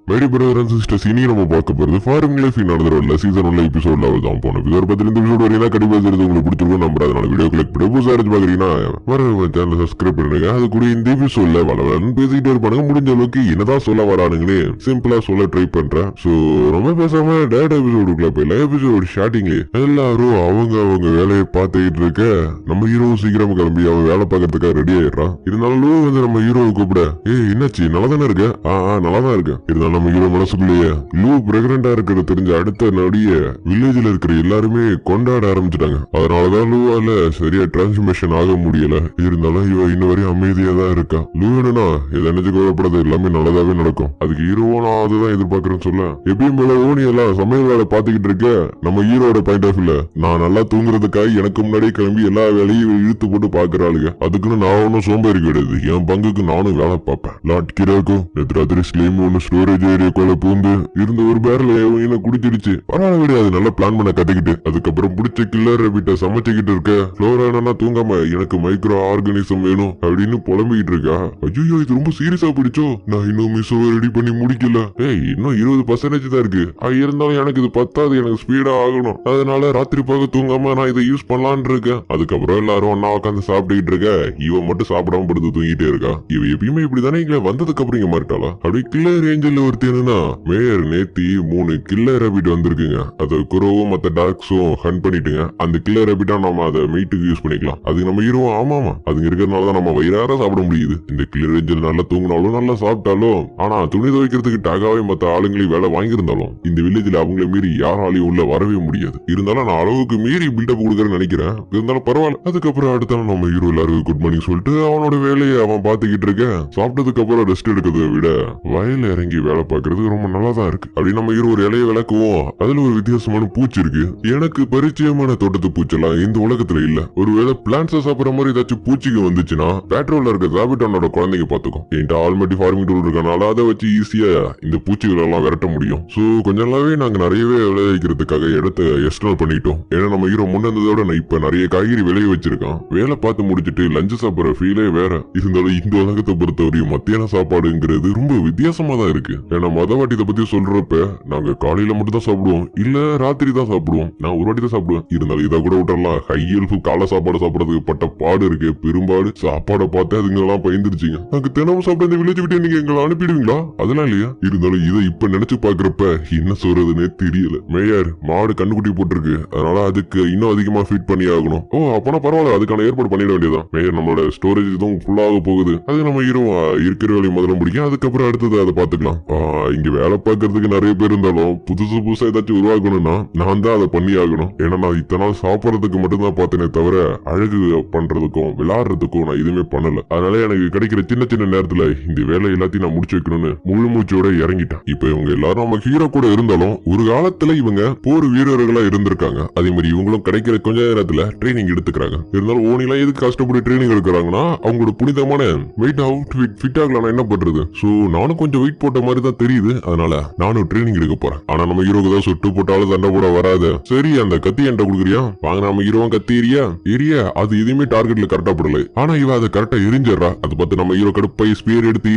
Mary brother and sisters, இனி நம்ம பார்க்க போறது ஃபாரின் லைஃப் நடந்துருவல சீசன் 1 எபிசோட்ல தான் போன எபிசோட் 10 எபிசோட் வரைக்கும் கண்டிப்பா தெரிஞ்சு உங்களுக்கு பிடிச்சிருக்கும் நம்புறேன். அதனால வீடியோ கிளிக் பண்ணி புதுசா இருந்து பாக்குறீங்கன்னா மறக்காம சேனலை சப்ஸ்கிரைப் பண்ணுங்க. அது கூட இந்த எபிசோட்ல வளவலன்னு பேசிக்கிட்டே இருப்பானுங்க. முடிஞ்ச அளவுக்கு என்னதான் சொல்ல வரானுங்களே சிம்பிளா சொல்ல ட்ரை பண்றேன். சோ ரொம்ப பேசாம டேரக்ட் எபிசோடுக்குள்ள போயில. எபிசோட் ஸ்டார்டிங்ல எல்லாரும் அவங்க வேலையை பார்த்துக்கிட்டு இருக்க நம்ம ஹீரோ சீக்கிரம் கிளம்பி அவன் வேலை பார்க்கறதுக்காக ரெடி ஆயிடுறான். இருந்தாலும் லூ வந்து நம்ம ஹீரோவை கூப்பிட, என்னாச்சு நல்லா தானே இருக்க? நல்லா தான் இருக்கு. இருந்தாலும் நம்ம ஹீரோ மனசுக்குள்ளேயே லூ பிரெக்னண்டா இருக்கிறது தெரிஞ்ச அடுத்த நொடிய வில்லேஜ்ல இருக்கிற எல்லாருமே கொண்டாட ஆரம்பிச்சிட்டாங்க. அதனாலதான் லூவால சரியா டிரான்ஸ்மிஷன் ஆக முடியல. இருந்தாலும் இவ இன்ன வரையும் அமைதியா தான் இருக்கா. லூ என்னன்னா இதை நினைச்சு கோவப்படாது, எல்லாமே நல்லதாவே நடக்கும். அதுக்கு ஹீரோவோ நான் அதுதான் எதிர்பார்க்கறேன்னு சொல்ல, எப்பயும் போல ஓனி எல்லாம் சமையல் வேலை பாத்துக்கிட்டு இருக்க. நம்ம ஹீரோட பாயிண்ட் ஆஃப் வியூல நான் நல்லா தூங்குறதுக்காக எனக்கு முன்னாடியே கிளம்பி எல்லா வேலையும் இழுத்து போட்டு பாக்குறாளுங்க. அதுக்குன்னு நான் ஒன்னும் சோம்பேறி கிடையாது. என் பங்குக்கு நானும் வேலை பார்ப்பேன். லாட் கிராக்கும் நேற்று ராத்திரி ஸ்லீம் ஒன்னு ஸ்டோரேஜ் ஏரியாக்குள்ள பூந்து இருந்த ஒரு பேரல குடிச்சிடுச்சு. பரவாயில்ல கிடையாது, நல்லா பிளான் பண்ண கத்துக்கிட்டு அதுக்கப்புறம் பிடிச்ச கில்லர் வீட்டை சமைச்சுக்கிட்டு இருக்க. ஃப்ளோரானா தூங்காம எனக்கு மைக்ரோ ஆர்கானிசம் வேணும் அப்படின்னு புலம்பிக்கிட்டு இருக்கா. ஐயோ இது ரொம்ப சீரியஸா பிடிச்சோ. நான் இன்னும் மிஸ்ஸோ ரெடி பண்ணி முடிக்கல. இன்னும் 20% தான் இருக்கு. இருந்தாலும் எனக்கு இது பத்தாது, எனக்கு ஸ்பீடா ஆகணும். அதனால ராத்திரி போக தூங்காம நான் இதை யூஸ் பண்ணலான் இருக்கேன். அதுக்கப்புறம் எல்லாரும் ஒன்னா உட்காந்து சாப்பிட்டுக்கிட்டு இருக்க. இவன் மட்டும் சாப்பிடாம படுத்து தூங்கிட்டே இருக்கா. இவ எப்பயுமே இப்படிதானே இங்க வந்ததுக்கு அப்புறம் இங்க மாறிட்டாளா? அப்படி கில்லர் ஏஞ்சல் ஒருத்தி என்னன்னா மேயர் நேத்தி 3 கில்லர் ரேபிட் வந்திருக்குங்க. அதை குரோவும் மத்த டாக்ஸும் ஹண்ட் பண்ணிட்டுங்க. அந்த கில்லர் ரேபிட்டா நம்ம அதை மீட்டுக்கு யூஸ் பண்ணிக்கலாம். அது நம்ம ஹீரோ ஆமாமா அதுங்க இருக்கிறதுனாலதான் நம்ம வயிறார சாப்பிட முடியுது. இந்த கில்லர் ஏஞ்சல் நல்லா தூங்கினாலும் நல்லா சாப்பிட்டாலும் ஆனா துணி துவைக்கிறதுக்கு டாகாவே மத்த ஆளுங்களையும் வேலை வாங்கியிருந்தாலும் இந்த வில்லேஜ்ல அவங்களை மீறி யாராலையும் உள்ள வரவே முடியாது. இருந்தாலும் நான் அளவுக்கு மீறி பில்டப் கொடுக்குறேன்னு நினைக்கிறேன். இருந்தாலும் பரவாயில்ல. அதுக்கப்புறம் அடுத்த நம்ம ஹீரோ எல்லாருக்கும் குட் மார்னிங் சொல்லிட்டு அவனோட வேலையை அவன் பாத்துக்கிட்டு இருக்க. சாப்பிட்டதுக்கு அப்புறம் ரெஸ்ட் எடுக்கிறத விட வயல்ல இறங்கி வேலை பார்க்கறது ரொம்ப நல்லா தான் இருக்கு. அப்படி நம்ம ஹீரோ ஒரு இலைய விளக்குவோம். அதுல ஒரு வித்தியாசமான பூச்சி இருக்கு. எனக்கு பரிச்சயமான தோட்டத்து பூச்செல்லாம் இந்த உலகத்துல இல்ல. ஒருவேளை பிளான்ட்ஸை சாப்பிடுற மாதிரி ஏதாச்சும் பூச்சிக்கு வந்துச்சுன்னா பேட்ரோல்ல இருக்க ராபிட்டனோட குழந்தைங்க பாத்துக்கும். என்கிட்ட ஆல்ரெடி ஃபார்மிங் டூல் இருக்கனால அதை வச்சு ஈஸியா இந்த பூச்சிகள் எல்லாம் விரட்ட முடியும். சோ கொஞ்ச நாளாவே நாங்க நிறையவே விளைவிக்கிறதுக்காக இடத்த எக்ஸ்டர்னல் பண்ணிட்டோம். ஏன்னா நம்ம ஹீரோ முன்னதோட நான் இப்ப நிறைய காய்கறி விளைய வச்சிருக்கான். வேலை பார்த்து முடிச்சுட்டு லஞ்சு சாப்பிடுற ஃபீலே வேற. இருந்தாலும் இந்த உலகத்தை பொறுத்தவரையும் மத்தியான சாப்பாடுங்கிறது ரொம்ப வித்தியாசமா தான் இருக்கு. ஏன்னா வாட்டி இதை பத்தி சொல்றப்ப நாங்க காலையில மட்டும் தான் சாப்பிடுவோம், இல்ல ராத்திரி தான் சாப்பிடுவோம். நான் ஒரு வாட்டி தான் சாப்பிடுவேன். இருந்தாலும் இதை கூட விட்டுறலாம். ஹையல்ஃபு காலை சாப்பாடு சாப்பிடறதுக்கு பட்ட பாடு இருக்கு. பெரும்பாடு சாப்பாடை பார்த்து அதுங்க எல்லாம் பயந்துருச்சுங்க. நாங்க தினமும் சாப்பிட்டு இந்த வில்லேஜ் விட்டு நீங்க எங்களை அனுப்பிடுவீங்களா? அதெல்லாம் இல்லையா? இருந்தாலும் இதை இப்ப நினைச்சு பாக்குறப்ப என்ன சொல்றதுன்னே தெரியல. மேயர் மாடு கண்ணுக்குட்டி போட்டிருக்கு, அதனால அதுக்கு இன்னும் அதிகமா ஃபீட் பண்ணி ஆகணும். அப்பனா பரவாயில்ல, அதுக்கான ஏற்பாடு பண்ணிட வேண்டியதான். மேயர் நம்மளோட ஸ்டோரேஜ் இதுவும் ஃபுல்லாக போகுது. அது நம்ம ஹீரோ இருக்கிற வேலையை முதல்ல முடிக்கும். அதுக்கப்புறம் அடுத்தது அதை பாத்துக்கலாம். இங்க வேலை பார்க்கறதுக்கு நிறைய பேர் இருந்தாலும் புதுசா ஏதாச்சும் உருவாக்கணும்னா நான் தான் அதை பண்ணி ஆகணும். ஏன்னா நான் இத்தனை நாள் சாப்பிடறதுக்கு மட்டும்தான் பார்த்தேனே தவிர அழகு பண்றதுக்கும் விளையாடுறதுக்கும் நான் எதுவுமே பண்ணல. அதனால எனக்கு கிடைக்கிற சின்ன நேரத்துல இந்த வேலை எல்லாத்தையும் நான் முடிச்சு வைக்கணும்னு முழு மூச்சோட இறங்கிட்டேன். இப்ப இவங்க எல்லாரும் நம்ம ஹீரோ கூட இருந்தாலும் ஒரு காலத்துல இவங்க போர் வீரர்களா இருந்திருக்காங்க. அதே மாதிரி இவங்களும் கிடைக்கிற கொஞ்ச நேரத்துல ட்ரைனிங் எடுத்துக்கிறாங்க. இருந்தாலும் ஓனிலாம் எதுக்கு கஷ்டப்பட்டு ட்ரைனிங் எடுக்கிறாங்கன்னா அவங்களோட புனிதமான வெயிட் அவுட் ஃபிட் ஆகலாம் என்ன பண்றது. சோ நானும் கொஞ்சம் வெயிட் போட்ட மாதிரி தான் தெரியுது. அதனால நானும் ட்ரைனிங் எடுக்க போறேன். ஆனா நம்ம ஹீரோக்கு தான் சுட்டு போட்டாலும் சண்டை போட வராது. சரி அந்த கத்தி என்கிட்ட கொடுக்குறியா? வாங்க நம்ம ஹீரோவும் கத்தி எரியா அது எதுவுமே டார்கெட்ல கரெக்டா படல. ஆனா இவ அதை கரெக்டா எரிஞ்சிடறா. அதை பார்த்து நம்ம ஹீரோ கடுப்பை ஸ்பியர் எடுத்து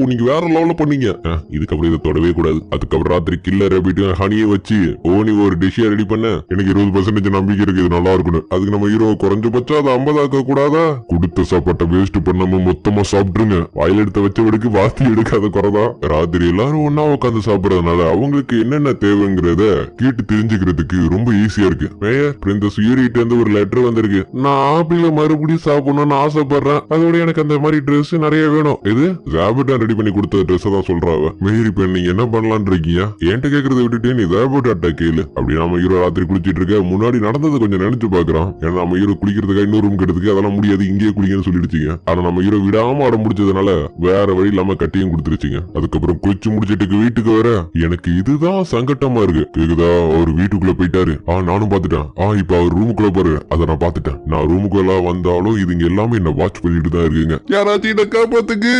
நீங்க வேற லெவல்ல பண்ணீங்க. இதுக்கப்புறம் இதை தொடவே கூடாது. அதுக்கப்புறம் ராத்திரி கில்லர் ரேபிட் ஹனியை வச்சு ஓனி ஒரு டிஷ்ஷா ரெடி பண்ண. எனக்கு 20% நம்பிக்கை இருக்கு இது நல்லா இருக்கணும். அதுக்கு நம்ம ஹீரோ குறைஞ்சபட்சம் அதை 50 ஆக்க கூடாதா? கொடுத்த சாப்பாட்டை வேஸ்ட் பண்ணாம மொத்தமா சாப்பிட்டுருங்க. வாயில எடுத்த வச்சவனுக்கு வாத்தி எடுக்காத குறைதான். ராத்திரி எல்லாரும் ஒன்னா உட்காந்து சாப்பிடறதுனால அவங்களுக்கு என்னென்ன தேவைங்கிறத கேட்டு தெரிஞ்சுக்கிறதுக்கு ரொம்ப ஈஸியா இருக்கு. மேயர் பிரின்சஸ் யூரிட்ட இருந்து ஒரு லெட்டர் வந்திருக்கு. நான் ஆப்பிள மறுபடியும் சாப்பிடணும்னு ஆசைப்படுறேன். அதோட எனக்கு அந்த மாதிரி ட்ரெஸ் நிறைய வேணும். இது ராபிட்டா ரெடி பண்ணி கொடுத்த ட்ரெஸ் தான் சொல்றாவ. மேயர் இப்ப நீங்க என்ன பண்ணலான் இருக்கீங்க? என்கிட்ட கேக்குறத விட்டுட்டு நீ ராபிட்டாட்ட கேளு. அப்படி நம்ம ஹீரோ ராத்திரி குளிச்சிட்டு இருக்க. முன்னாடி நடந்தது கொஞ்சம் நினைச்சு பாக்குறான். ஏன்னா நம்ம ஹீரோ குளிக்கிறதுக்காக இன்னொரு ரூம் கெடுத்துக்கு அதெல்லாம் முடியாது, இங்கே குளிங்கன்னு சொல்லிடுச்சுங்க. ஆனா நம்ம ஹீரோ விடாம அடம் முடிச்சதுனால வேற வழி இல்லாம கட்டியும் கொடுத்துருச்சுங்க. அதுக்கப்புறம் குளிச்சு முடிச்சிட்டு வீட்டுக்கு வர எனக்கு இதுதான் சங்கட்டமா இருக்கு. கேக்குதா? அவர் வீட்டுக்குள்ள போயிட்டாரு. நானும் பாத்துட்டேன். இப்ப அவர் ரூமுக்குள்ள பாரு, அதை நான் பாத்துட்டேன். நான் ரூமுக்குள்ள வந்தாலும் இதுங்க எல்லாமே என்ன வாட்ச் பண்ணிட்டு தான் இருக்குங்க. யாராச்சும் என்ன காப்பாத்துக்கு.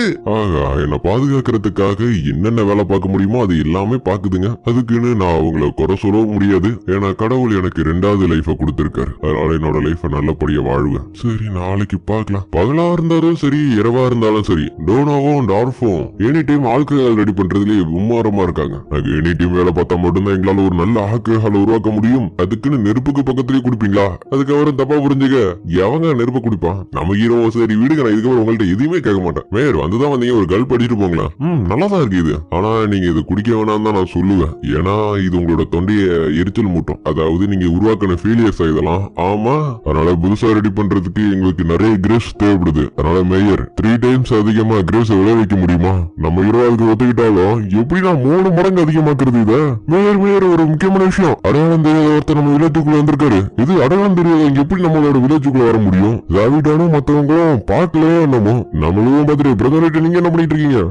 என்ன பாதுகாக்கிறதுக்காக என்னென்ன வேலை பார்க்க முடியுமோ அது எல்லாமே பாக்குதுங்க. அதுக்குன்னு நான் அவங்கள குறை சொல்லவும் முடியாது. ஏன்னா கடவுள் எனக்கு 2வது லைஃப கொடுத்திருக்காரு. அதனால என்னோட லைஃப நல்லபடியா வாழ்வேன். சரி நாளைக்கு பாக்கலாம். பகலா இருந்தாலும் சரி இரவா இருந்தாலும் சரி டோனோவும் டார்ஃபும் எனி டைம் ஆல்கஹால் ரெடி பண்றதுலயே மும்மாரமா இருக்காங்க. நாங்க எனி டீம் வேலை பார்த்தா மட்டும்தான் எங்களால ஒரு நல்ல ஆல்கஹால் உருவாக்க முடியும். அதுக்குன்னு நெருப்புக்கு பக்கத்துலயே குடிப்பீங்களா? அதுக்கப்புறம் தப்பா புரிஞ்சுக்க, எவங்க நெருப்பு குடிப்பான்? நம்ம ஹீரோ சரி விடுங்க, நான் இதுக்கப்புறம் உங்கள்ட்ட எதுவுமே கேட்க மாட்டேன். மேயர் வந்துதான் வந்தீங்க, ஒரு கல் படிச்சுட்டு போங்களா? நல்லாதான் இருக்கு இது. ஆனா நீங்க இது குடிக்க வேணாம் தான் நான் சொல்லுவேன். ஏன்னா இது உங்களோட தொண்டைய எரிச்சல் மூட்டும். அதாவது நீங்க உருவாக்கின ஃபெயிலியர்ஸ் இதெல்லாம். ஆமா, அதனால புதுசா ரெடி பண்றதுக்கு எங்களுக்கு நிறைய கிரேப்ஸ் தேவைப்படுது. அதனால மேயர் 3 டைம்ஸ் அதிகமா கிரேப்ஸ் விளைவிக்க முடியுமா? நம்ம ஹீரோ அதுக்கு ஒத்துக்கிட்டாலும் எப்படி நான் 3 மடங்கு அதிகமாக்குறது இத? மேயர் ஒரு முக்கியமான விஷயம், அடையாளம் தெரியாத ஒருத்தர் நம்ம வில்லேஜுக்குள்ள வந்திருக்காரு. இது அடையாளம் தெரியாத எப்படி நம்மளோட வில்லேஜுக்குள்ள வர முடியும்? ஜாவிடானும் மத்தவங்களும் பாக்கலையே என்னமோ. நம்மளும் பார்த்துட்டு பிரதர் நீங்க என்ன பண்ணிட்டு இருக்கீங்க?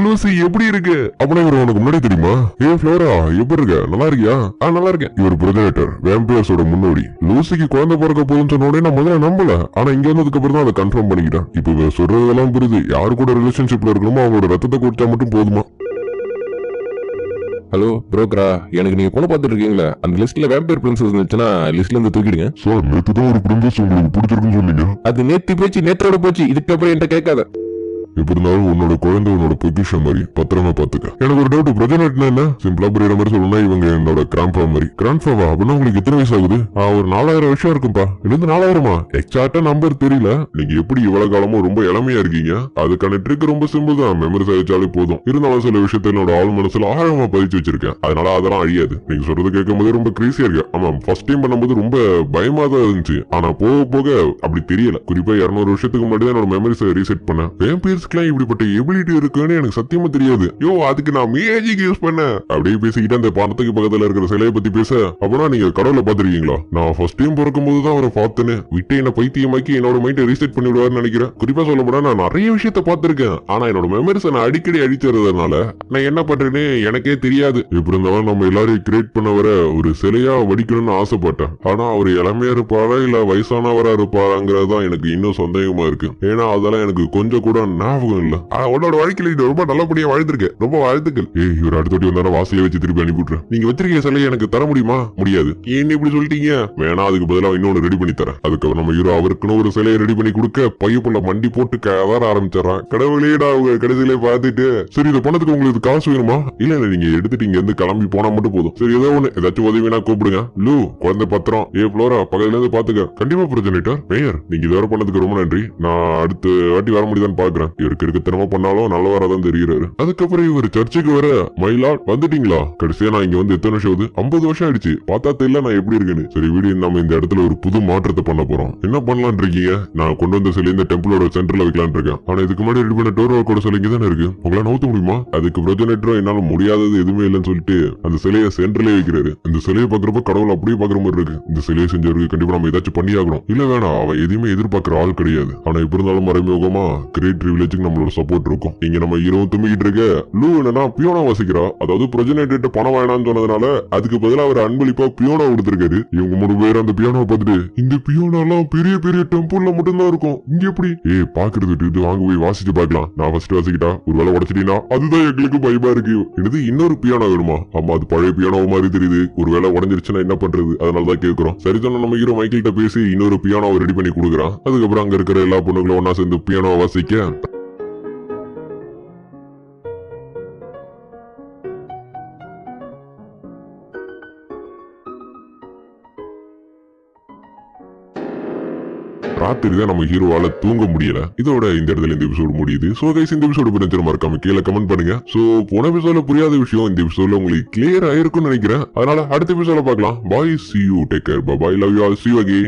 லூசி எப்படி இருக்கு? அப்படின்னா இவர் உனக்கு முன்னாடி தெரியுமா? ஃப்ளோரா எப்படி இருக்க? நல்லா இருக்கியா? நல்லா இருக்கேன். இவர் பிரதர் வேம்பியர்ஸோட முன்னோடி. லூசிக்கு குழந்தை பிறக்க போகுதுன்னு சொன்ன உடனே நான் முதல்ல நம்பல. ஆனா இங்க வந்ததுக்கு அப்புறம் தான் அதை கன்ஃபார்ம் பண்ணிக்கிட்டேன். இப்ப சொல்றதெல்லாம் புரியுது. யாரு கூட ரிலேஷன்ஷிப்ல இருக்கணுமோ அவங்களோட ரத்தத்தை குடிச்சா மட்டும் போதுமா? ஹலோ புரோக்கரா, எனக்கு நீங்க பொண்ணு பாத்துட்டு இருக்கீங்களா? அந்த லிஸ்ட்ல வேம்பயர் பிரின்சஸ் இருந்துச்சுன்னா லிஸ்ட்ல இருந்து தூக்கிடுங்க. சார் நேத்து தான் ஒரு பிரின்சஸ் உங்களுக்கு பிடிச்சிருக்குன்னு சொன்னீங்க. அது நேத்து போச்சு, நேத்தோட போச்சு. இதுக்கப்புறம் என்கிட்ட கேட்காத. எப்படி இருந்தாலும் உன்னோட குழந்தை உன்னோட பொக்கிஷன் மாதிரி பத்திரமா பாத்துக்க. எனக்கு ஒரு டவுட், பிரஜனட்னா என்ன? சிம்பிளா புரியுற மாதிரி சொல்லணும்னா இவங்க என்னோட கிராண்ட்ஃபா மாதிரி. கிராண்ட்ஃபாவா அப்படின்னா உங்களுக்கு எத்தனை வயசு ஆகுது? ஒரு 4000 வருஷம் இருக்கும்பா. இருந்து 4000மா? எக்ஸாக்டா நம்பர் தெரியல. நீங்க எப்படி இவ்வளவு காலமும் ரொம்ப இளமையா இருக்கீங்க? அதுக்கான ட்ரிக் ரொம்ப சிம்பிள் தான், மெமரி வச்சாலே போதும். இருந்தாலும் சில விஷயத்த என்னோட ஆள் மனசுல ஆழமா பதிச்சு வச்சிருக்கேன். அதனால அதெல்லாம் அழியாது. நீங்க சொல்றது கேட்கும் போது ரொம்ப கிரீசியா இருக்கு. ஆமா, ஃபர்ஸ்ட் டைம் பண்ணும்போது ரொம்ப பயமா தான் இருந்துச்சு. ஆனா போக போக அப்படி தெரியல. குறிப்பா 200 வருஷத்துக்கு முன்னாடி தான் என்னோட மெமரிஸை ரீசெட் பண்ணேன். இப்படிப்பட்ட எபிலிட்டி இருக்குன்னு எனக்கு சத்தியமா தெரியாது. அதுக்கு நான் மேஜிக் யூஸ் பண்ணேன். அப்படியே பேசிக்கிட்டு அந்த பணத்துக்கு பக்கத்துல இருக்கிற சிலையை பத்தி பேச, அப்படின்னா நீங்க கடவுளை பாத்திருக்கீங்களா? நான் ஃபர்ஸ்ட் டைம் பிறக்கும் போதுதான் அவரை பார்த்தேன்னு. விட்டு என்ன பைத்தியமாக்கி என்னோட மைண்டை ரீசெட் பண்ணி விடுவாருன்னு நினைக்கிறேன். குறிப்பா சொல்ல போனா நான் நிறைய விஷயத்த பார்த்திருக்கேன். ஆனா என்னோட மெமரிஸை நான் அடிக்கடி அடிச்சுறதுனால நான் என்ன பண்றேன்னு எனக்கே தெரியாது. இப்படி இருந்தாலும் நம்ம எல்லாரையும் கிரியேட் பண்ண வர ஒரு சிலையா வடிக்கணும்னு ஆசைப்பட்டேன். ஆனா அவர் இளமையா இருப்பாரா இல்ல வயசானவரா இருப்பாராங்கிறது தான் எனக்கு இன்னும் சந்தேகமா இருக்கு. ஏன்னா அதெல்லாம் எனக்கு கொஞ்சம் கூட ஞாபகம் இல்ல. உன்னோட வாழ்க்கையில ரொம்ப நல்லபடியா வாழ்ந்திருக்க. ரொம்ப வாழ்த்துக்கள். இவர் அடுத்த வந்தா வாசலை வச்சு திருப்பி அனுப்பிவிட்டுறேன். நீங்க வச்சிருக்க சிலையை எனக்கு தர முடியுமா? முடியாது. ஏன் இப்படி சொல்லிட்டீங்க? வேணா அதுக்கு பதிலா இன்னொன்னு ரெடி பண்ணி தரேன். அதுக்கப்புறம் நம்ம ஹீரோ அவருக்குன்னு ஒரு சிலையை ரெடி பண்ணி கொடுக்க பையப்புள்ள மண்டி போட்டு கவர ஆரம்பிச்சிடறான். கடவுளேடா அவங்க கடைசியிலே பார்த்துட்டு, சரி இதை பண்ணதுக்கு உங்களுக்கு காசு வேணுமா? இல்ல நீங்க எடுத்துட்டு இங்க இருந்து கிளம்பி போனா மட்டும் போதும். சரி ஏதோ ஒண்ணு ஏதாச்சும் உதவினா கூப்பிடுங்க. லூ குழந்தை பத்திரம். ஃப்ளோரா பக்கத்துல இருந்து பாத்துக்க. கண்டிப்பா பிரச்சனை மேயர், நீங்க இதுவரை பண்ணதுக்கு ரொம்ப நன்றி. நான் அடுத்த வாட்டி வர முடியுதான்னு பாக்குறேன். இருக்கு தினமும் பண்ணாலும் நல்லவராதான் தெரிகிறாரு. அதுக்கப்புறம் இவர் சர்ச்சுக்கு வர, மயிலாட் வந்துட்டீங்களா? கடைசியா நான் இங்க வந்து எத்தனை வருஷம் ஆகுது? 50 வருஷம் ஆயிடுச்சு. பார்த்தா தெரியல நான் எப்படி இருக்குன்னு. சரி வீடு, நம்ம இந்த இடத்துல ஒரு புது மாற்றத்தை பண்ண போறோம். என்ன பண்ணலான் இருக்கீங்க? நான் கொண்டு வந்த சிலை இந்த டெம்பிளோட சென்டர்ல வைக்கலான் இருக்கேன். ஆனா இதுக்கு முன்னாடி ரெடி பண்ண டோரோட சிலை இங்க தானே இருக்கு. உங்களால நவுத்த முடியுமா? அதுக்கு பிரஜனேட்டரும் என்னால முடியாதது எதுவுமே இல்லைன்னு சொல்லிட்டு அந்த சிலையை சென்டர்லயே வைக்கிறாரு. இந்த சிலையை பாக்குறப்ப கடவுள் அப்படியே பாக்குற மாதிரி இருக்கு. இந்த சிலையை செஞ்சவருக்கு கண்டிப்பா நம்ம ஏதாச்சும் பண்ணி ஆகணும். இல்ல வேணாம், அவன் எதுவுமே எதிர்பார்க்கிற ஆள் கிடையாது. ஆனா இப்ப இருந்தாலும் மறைமுகமா கிரேட் வில்லேஜுக்கு நம்மளோட சப்போர்ட் இருக்கும். இங்க நம்ம ஹீரோவும் தும்பிக்கிட்டு இருக்க. லூ என்னன்னா பியோனா வாசிக்கிறா. அதாவது பிரஜனேட்டர் பணம் வேணாம்னு சொன்னதுனால அதுக்கு பதிலா அவர் அன்பளிப்பா பியோனா கொடுத்திருக்காரு. இவங்க 3 பேர் அந்த பியானோவை பார்த்துட்டு, இந்த பியோனாலாம் பெரிய பெரிய டெம்பிள்ல மட்டும்தான் இருக்கும், இங்க எப்படி? பாக்குறது இது வாங்க போய் வாசிச்சு பாக்கலாம். நான் ஃபர்ஸ்ட் வாசிக்கிட்டா ஒரு வேலை உடச்சிட்டீங்கன்னா அதுதான் எங்களுக்கு பயமா இருக்கு. இது இன்னொரு பியானோ வேணுமா? ஆமா அது பழைய பியானோ மாதிரி தெரியுது. ஒரு வேலை உடஞ்சிருச்சுன்னா என்ன பண்றது? அதனாலதான் கேட்கிறோம். சரி சொன்ன நம்ம ஹீரோ மைக்கிள்கிட்ட பேசி இன்னொரு பியானோவை ரெடி பண்ணி கொடுக்குறான். அதுக்கப்புறம் அங்க இருக்கிற எல்லா பொண்ணுங்களும் ஒன்னா சேர்ந்து பியானோவை வாசிக்க, ராத்திரி தான் நம்ம ஹீரோவால தூங்க முடியல. இதோட இந்த இடத்துல இந்த எபிசோடு முடியுது. சோ கைஸ், இந்த எபிசோடு பத்தி மறக்காம கீழே கமெண்ட் பண்ணுங்க. சோ போன எபிசோட்ல புரியாத விஷயம் இந்த எபிசோட்ல உங்களுக்கு கிளியர் ஆயிருக்கும்னு நினைக்கிறேன். அதனால அடுத்த எபிசோட பார்க்கலாம். பாய், see you, take care, bye bye, love you all, see you again.